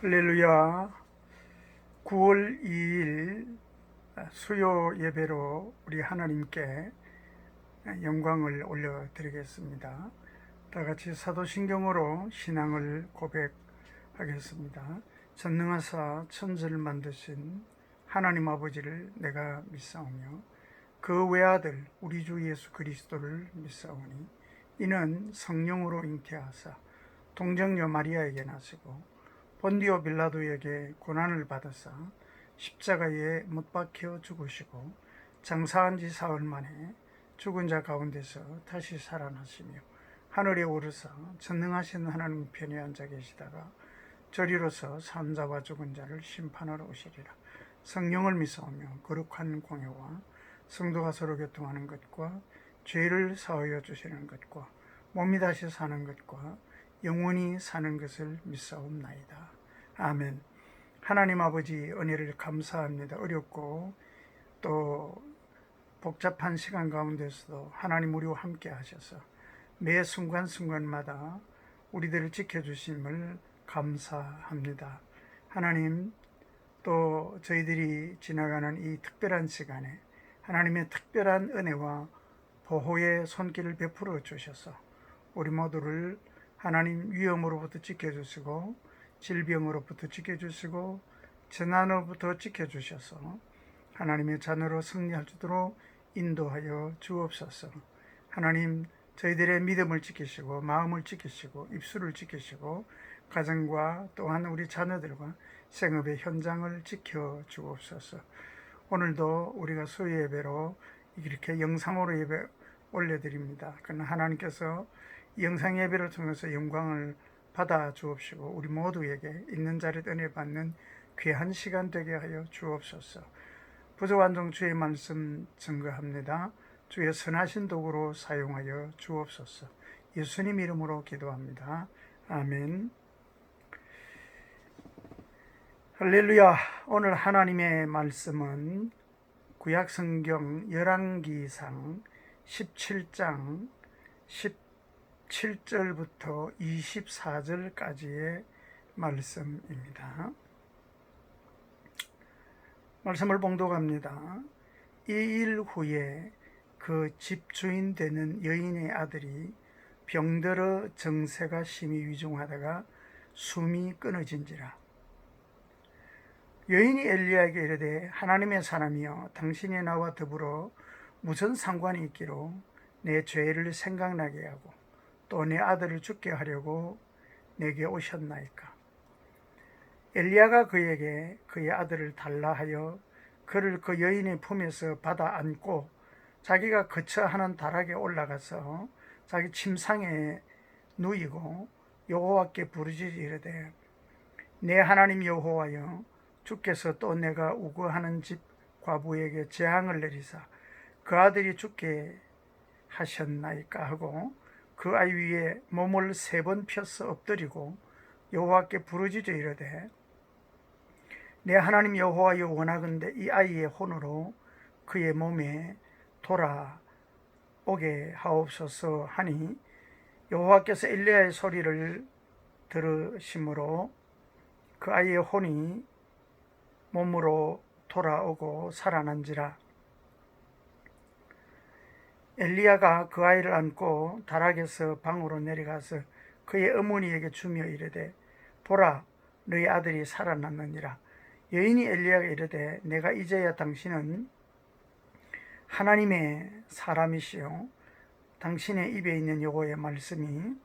할렐루야. 9월 2일 수요 예배로 우리 하나님께 영광을 올려드리겠습니다. 다 같이 사도신경으로 신앙을 고백하겠습니다. 전능하사 천지를 만드신 하나님 아버지를 내가 믿사오며 그 외아들 우리 주 예수 그리스도를 믿사오니 이는 성령으로 잉태하사 동정녀 마리아에게 나시고 본디오 빌라도에게 고난을 받으사 십자가에 못 박혀 죽으시고 장사한 지 사흘 만에 죽은 자 가운데서 다시 살아나시며 하늘에 오르사 전능하신 하나님 편에 앉아 계시다가 저리로서 산 자와 죽은 자를 심판하러 오시리라. 성령을 믿사오며 거룩한 공회와 성도가 서로 교통하는 것과 죄를 사하여 주시는 것과 몸이 다시 사는 것과 영원히 사는 것을 믿사옵나이다. 아멘. 하나님 아버지 은혜를 감사합니다. 어렵고 또 복잡한 시간 가운데서도 하나님 우리와 함께 하셔서 매 순간순간마다 우리들을 지켜주심을 감사합니다. 하나님, 또 저희들이 지나가는 이 특별한 시간에 하나님의 특별한 은혜와 보호의 손길을 베풀어 주셔서 우리 모두를 하나님 위험으로부터 지켜주시고 질병으로부터 지켜주시고 재난으로부터 지켜주셔서 하나님의 자녀로 승리할 수 있도록 인도하여 주옵소서. 하나님, 저희들의 믿음을 지키시고 마음을 지키시고 입술을 지키시고 가정과 또한 우리 자녀들과 생업의 현장을 지켜 주옵소서. 오늘도 우리가 수요 예배로 이렇게 영상으로 예배 올려드립니다. 그러나 하나님께서 영상 예배를 통해서 영광을 받아 주옵시고 우리 모두에게 있는 자리 은혜 받는 귀한 시간 되게 하여 주옵소서. 부족한 종 주의 말씀 증거합니다. 주의 선하신 도구로 사용하여 주옵소서. 예수님 이름으로 기도합니다. 아멘. 할렐루야. 오늘 하나님의 말씀은 구약성경 열왕기상 17장 17절부터 24절까지의 말씀입니다. 말씀을 봉독합니다. 이 일 후에 그 집주인 되는 여인의 아들이 병들어 정세가 심히 위중하다가 숨이 끊어진지라. 여인이 엘리야에게 이르되 하나님의 사람이여 당신이 나와 더불어 무슨 상관이 있기로 내 죄를 생각나게 하고 또 내 아들을 죽게 하려고 내게 오셨나이까. 엘리야가 그에게 그의 아들을 달라 하여 그를 그 여인의 품에서 받아 안고 자기가 거처하는 다락에 올라가서 자기 침상에 누이고 여호와께 부르짖어 이르되 내 하나님 여호와여 주께서 또 내가 우거하는 집 과부에게 재앙을 내리사 그 아들이 죽게 하셨나이까 하고 그 아이 위에 몸을 3번 펴서 엎드리고 여호와께 부르짖어 이르되 내 하나님 여호와여 원하건대 이 아이의 혼으로 그의 몸에 돌아오게 하옵소서 하니 여호와께서 엘리야의 소리를 들으심으로 그 아이의 혼이 몸으로 돌아오고 살아난지라. 엘리야가 그 아이를 안고 다락에서 방으로 내려가서 그의 어머니에게 주며 이르되 보라 너희 아들이 살아났느니라. 여인이 엘리야가 이르되 내가 이제야 당신은 하나님의 사람이시요 당신의 입에 있는 여호와의 말씀이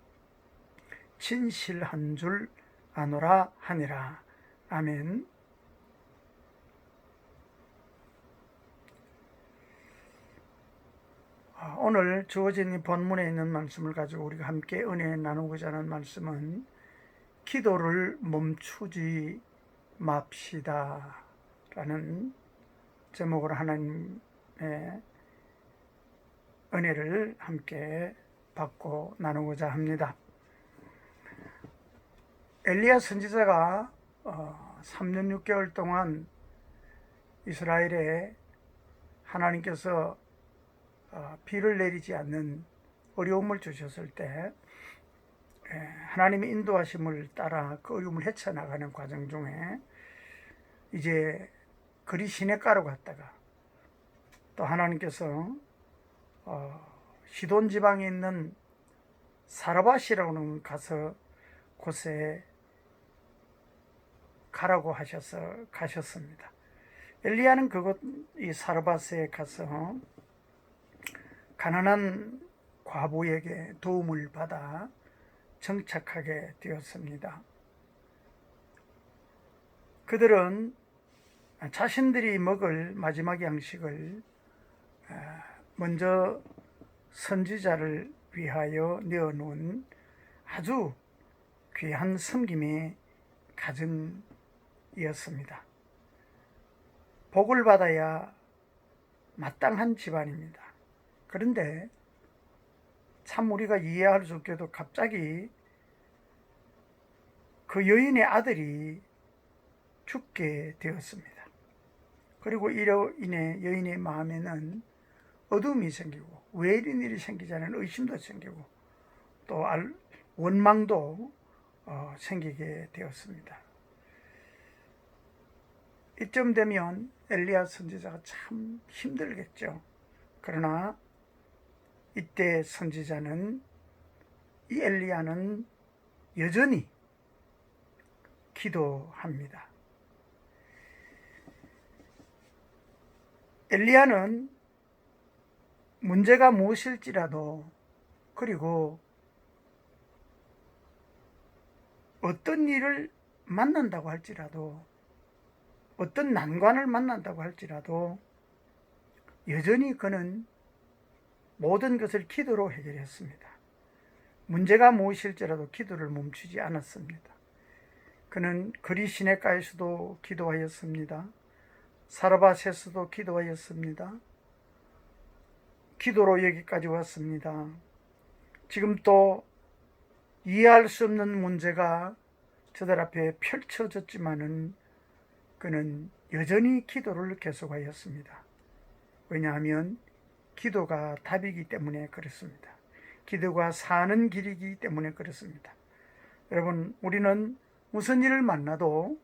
진실한 줄 아노라 하니라. 아멘. 오늘 주어진 본문에 있는 말씀을 가지고 우리가 함께 은혜 나누고자 하는 말씀은 기도를 멈추지 맙시다 라는 제목으로 하나님의 은혜를 함께 받고 나누고자 합니다. 엘리야 선지자가 3년 6개월 동안 이스라엘에 하나님께서 비를 내리지 않는 어려움을 주셨을 때 하나님의 인도하심을 따라 그 어려움을 헤쳐나가는 과정 중에 이제 그리 시냇가로 갔다가 또 하나님께서 시돈 지방에 있는 사르밧이라고는 가서 곳에 가라고 하셔서 가셨습니다. 엘리야는 그곳 이 사르밧에 가서 가난한 과부에게 도움을 받아 정착하게 되었습니다. 그들은 자신들이 먹을 마지막 양식을 먼저 선지자를 위하여 내어놓은 아주 귀한 섬김의 가정이었습니다. 복을 받아야 마땅한 집안입니다. 그런데 참 우리가 이해할 수 없게도 갑자기 그 여인의 아들이 죽게 되었습니다. 그리고 이로 인해 여인의 마음에는 어둠이 생기고 왜 이런 일이 생기지 않은 의심도 생기고 또 원망도 생기게 되었습니다. 이쯤 되면 엘리야 선지자가 참 힘들겠죠. 그러나 이때 선지자는 이 엘리야는 여전히 기도합니다. 엘리야는 문제가 무엇일지라도 그리고 어떤 일을 만난다고 할지라도 어떤 난관을 만난다고 할지라도 여전히 그는 모든 것을 기도로 해결했습니다. 문제가 무엇일지라도 기도를 멈추지 않았습니다. 그는 그리 시냇가에서도 기도하였습니다. 사르밧에서도 기도하였습니다. 기도로 여기까지 왔습니다. 지금 또 이해할 수 없는 문제가 저들 앞에 펼쳐졌지만은 그는 여전히 기도를 계속하였습니다. 왜냐하면 기도가 답이기 때문에 그렇습니다. 기도가 사는 길이기 때문에 그렇습니다. 여러분, 우리는 무슨 일을 만나도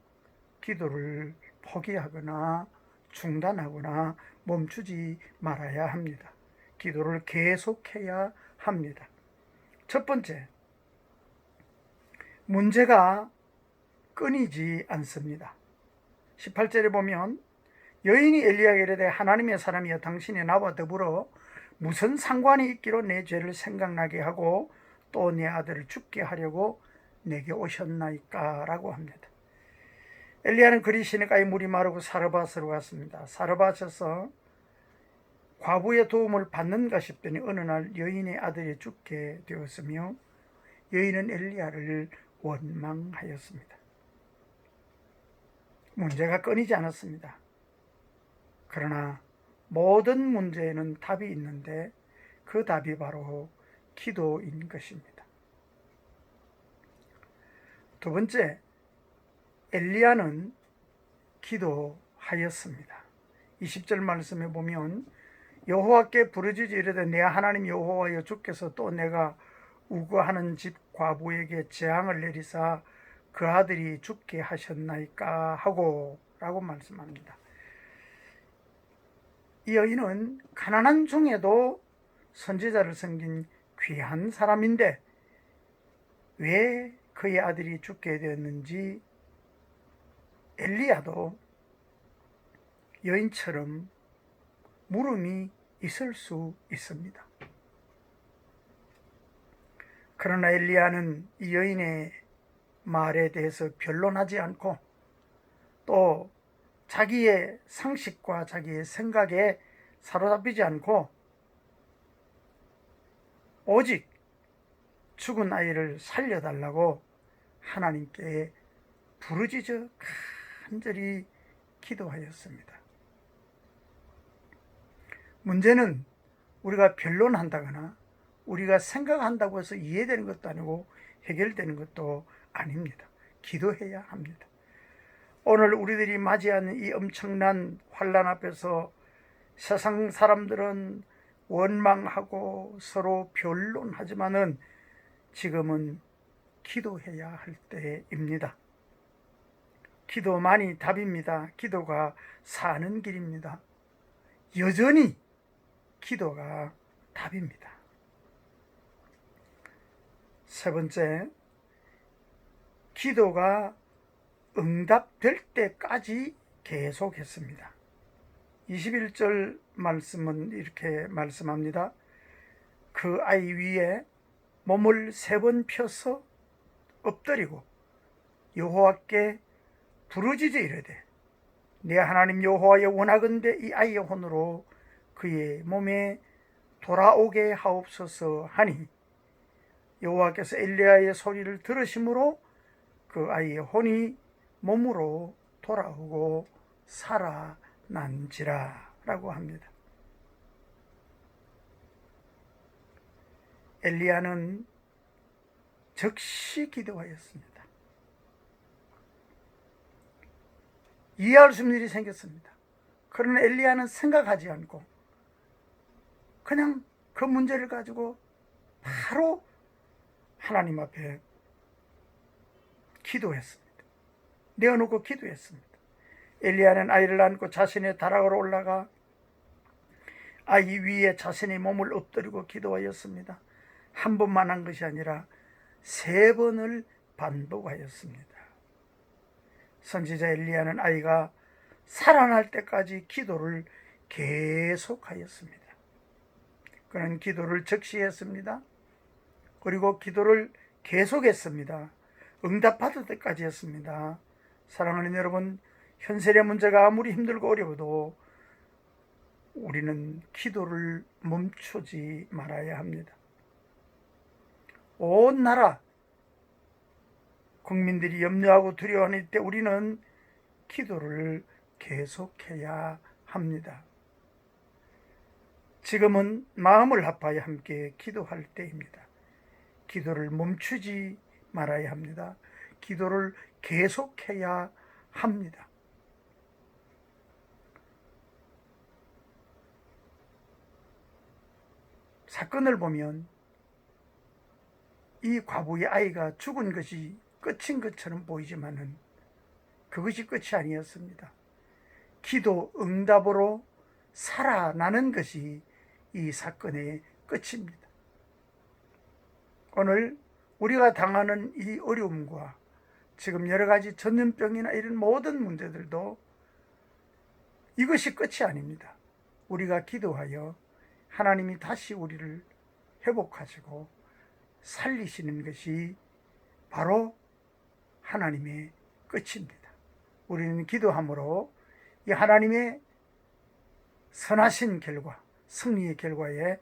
기도를 포기하거나 중단하거나 멈추지 말아야 합니다. 기도를 계속해야 합니다. 첫 번째, 문제가 끊이지 않습니다. 18절에 보면 여인이 엘리야에게 이르되 하나님의 사람이여 당신이 나와 더불어 무슨 상관이 있기로 내 죄를 생각나게 하고 또 내 아들을 죽게 하려고 내게 오셨나이까 라고 합니다. 엘리야는 그리 시냇가에 물이 마르고 사르밧으로 갔습니다. 사르밧에서 과부의 도움을 받는가 싶더니 어느 날 여인의 아들이 죽게 되었으며 여인은 엘리야를 원망하였습니다. 문제가 끊이지 않았습니다. 그러나 모든 문제에는 답이 있는데 그 답이 바로 기도인 것입니다. 두 번째, 엘리야는 기도하였습니다. 20절 말씀에 보면 여호와께 부르짖어 이르되 내 하나님 여호와여 주께서 또 내가 우거하는 집 과부에게 재앙을 내리사 그 아들이 죽게 하셨나이까 하고 라고 말씀합니다. 이 여인은 가난한 중에도 선지자를 섬긴 귀한 사람인데 왜 그의 아들이 죽게 되었는지 엘리야도 여인처럼 물음이 있을 수 있습니다. 그러나 엘리야는 이 여인의 말에 대해서 변론하지 않고 또 자기의 상식과 자기의 생각에 사로잡히지 않고 오직 죽은 아이를 살려달라고 하나님께 부르짖어 간절히 기도하였습니다. 문제는 우리가 변론한다거나 우리가 생각한다고 해서 이해되는 것도 아니고 해결되는 것도 아닙니다. 기도해야 합니다. 오늘 우리들이 맞이하는 이 엄청난 환난 앞에서 세상 사람들은 원망하고 서로 변론하지만은 지금은 기도해야 할 때입니다. 기도만이 답입니다. 기도가 사는 길입니다. 여전히 기도가 답입니다. 세 번째, 기도가 응답될 때까지 계속했습니다. 21절 말씀은 이렇게 말씀합니다. 그 아이 위에 몸을 3번 펴서 엎드리고 여호와께 부르짖어 이르되 내 하나님 여호와여 원하건대 이 아이의 혼으로 그의 몸에 돌아오게 하옵소서 하니 여호와께서 엘리야의 소리를 들으심으로 그 아이의 혼이 몸으로 돌아오고 살아난지라 라고 합니다. 엘리야는 즉시 기도하였습니다. 이해할 수 없는 일이 생겼습니다. 그러나 엘리야는 생각하지 않고 그냥 그 문제를 가지고 바로 하나님 앞에 기도했습니다. 내어놓고 기도했습니다. 엘리야는 아이를 안고 자신의 다락으로 올라가 아이 위에 자신의 몸을 엎드리고 기도하였습니다. 한 번만 한 것이 아니라 3번을 반복하였습니다. 선지자 엘리야는 아이가 살아날 때까지 기도를 계속하였습니다. 그는 기도를 즉시 했습니다. 그리고 기도를 계속했습니다. 응답받을 때까지 했습니다. 사랑하는 여러분, 현실의 문제가 아무리 힘들고 어려워도 우리는 기도를 멈추지 말아야 합니다. 온 나라 국민들이 염려하고 두려워하는 때 우리는 기도를 계속해야 합니다. 지금은 마음을 합하여 함께 기도할 때입니다. 기도를 멈추지 말아야 합니다. 기도를 계속해야 합니다. 사건을 보면 이 과부의 아이가 죽은 것이 끝인 것처럼 보이지만은 그것이 끝이 아니었습니다. 기도 응답으로 살아나는 것이 이 사건의 끝입니다. 오늘 우리가 당하는 이 어려움과 지금 여러 가지 전염병이나 이런 모든 문제들도 이것이 끝이 아닙니다. 우리가 기도하여 하나님이 다시 우리를 회복하시고 살리시는 것이 바로 하나님의 끝입니다. 우리는 기도함으로 이 하나님의 선하신 결과, 승리의 결과에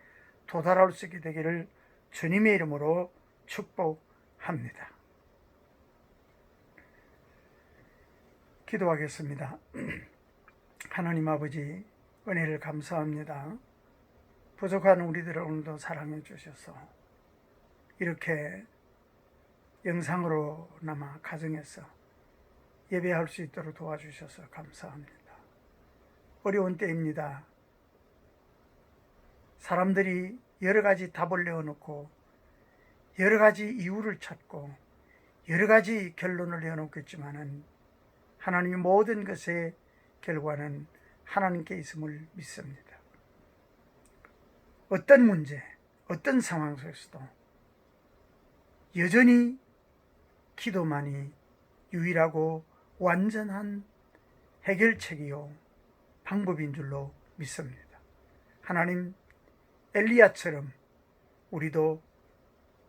도달할 수 있게 되기를 주님의 이름으로 축복합니다. 기도하겠습니다. 하나님 아버지, 은혜를 감사합니다. 부족한 우리들을 오늘도 사랑해 주셔서 이렇게 영상으로나마 가정에서 예배할 수 있도록 도와주셔서 감사합니다. 어려운 때입니다. 사람들이 여러 가지 답을 내어놓고 여러 가지 이유를 찾고 여러 가지 결론을 내어놓겠지만은 하나님이 모든 것의 결과는 하나님께 있음을 믿습니다. 어떤 문제, 어떤 상황 속에서도 여전히 기도만이 유일하고 완전한 해결책이요 방법인 줄로 믿습니다. 하나님, 엘리야처럼 우리도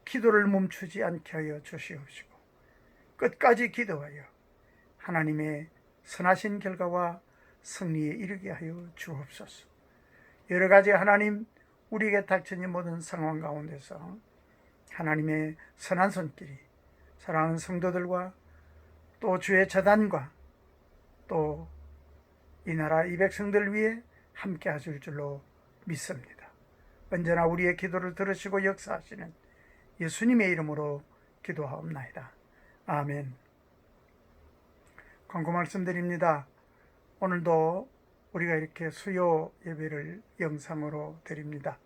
기도를 멈추지 않게 하여 주시옵시고 끝까지 기도하여 하나님의 선하신 결과와 승리에 이르게 하여 주옵소서. 여러 가지 하나님, 우리에게 닥쳐진 모든 상황 가운데서 하나님의 선한 손길이 사랑하는 성도들과 또 주의 재단과 또 이 나라 이 백성들 위해 함께 하실 줄로 믿습니다. 언제나 우리의 기도를 들으시고 역사하시는 예수님의 이름으로 기도하옵나이다. 아멘. 광고 말씀드립니다. 오늘도 우리가 이렇게 수요 예배를 영상으로 드립니다.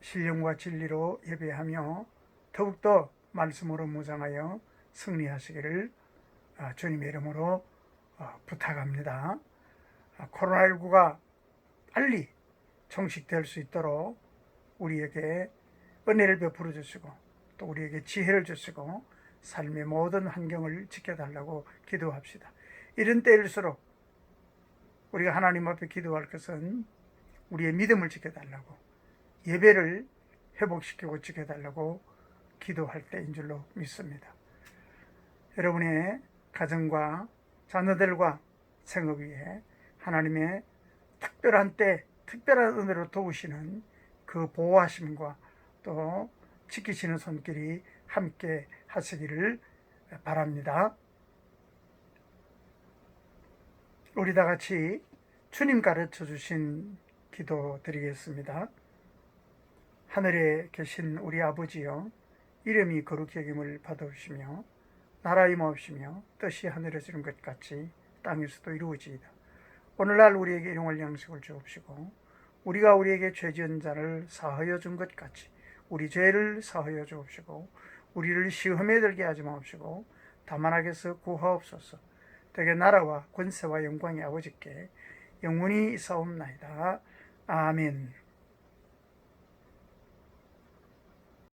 신령과 진리로 예배하며 더욱더 말씀으로 무장하여 승리하시기를 주님의 이름으로 부탁합니다. 코로나19가 빨리 종식될 수 있도록 우리에게 은혜를 베풀어 주시고 또 우리에게 지혜를 주시고 삶의 모든 환경을 지켜달라고 기도합시다. 이런 때일수록 우리가 하나님 앞에 기도할 것은 우리의 믿음을 지켜달라고, 예배를 회복시키고 지켜달라고 기도할 때인 줄로 믿습니다. 여러분의 가정과 자녀들과 생업 위에 하나님의 특별한 때 특별한 은혜로 도우시는 그 보호하심과 또 지키시는 손길이 함께 하시기를 바랍니다. 우리 다 같이 주님 가르쳐 주신 기도 드리겠습니다. 하늘에 계신 우리 아버지여, 이름이 거룩히 여김을 받아주시며 나라 임하옵시며 뜻이 하늘에서 이룬 것 같이 땅에서도 이루어지이다. 오늘날 우리에게 일용할 양식을 주옵시고 우리가 우리에게 죄 지은 자를 사하여 준 것 같이 우리 죄를 사하여 주옵시고 우리를 시험에 들게 하지 마옵시고 다만 악에서 구하옵소서. 되게 나라와 권세와 영광이 아버지께 영원히 있사옵나이다. 아멘.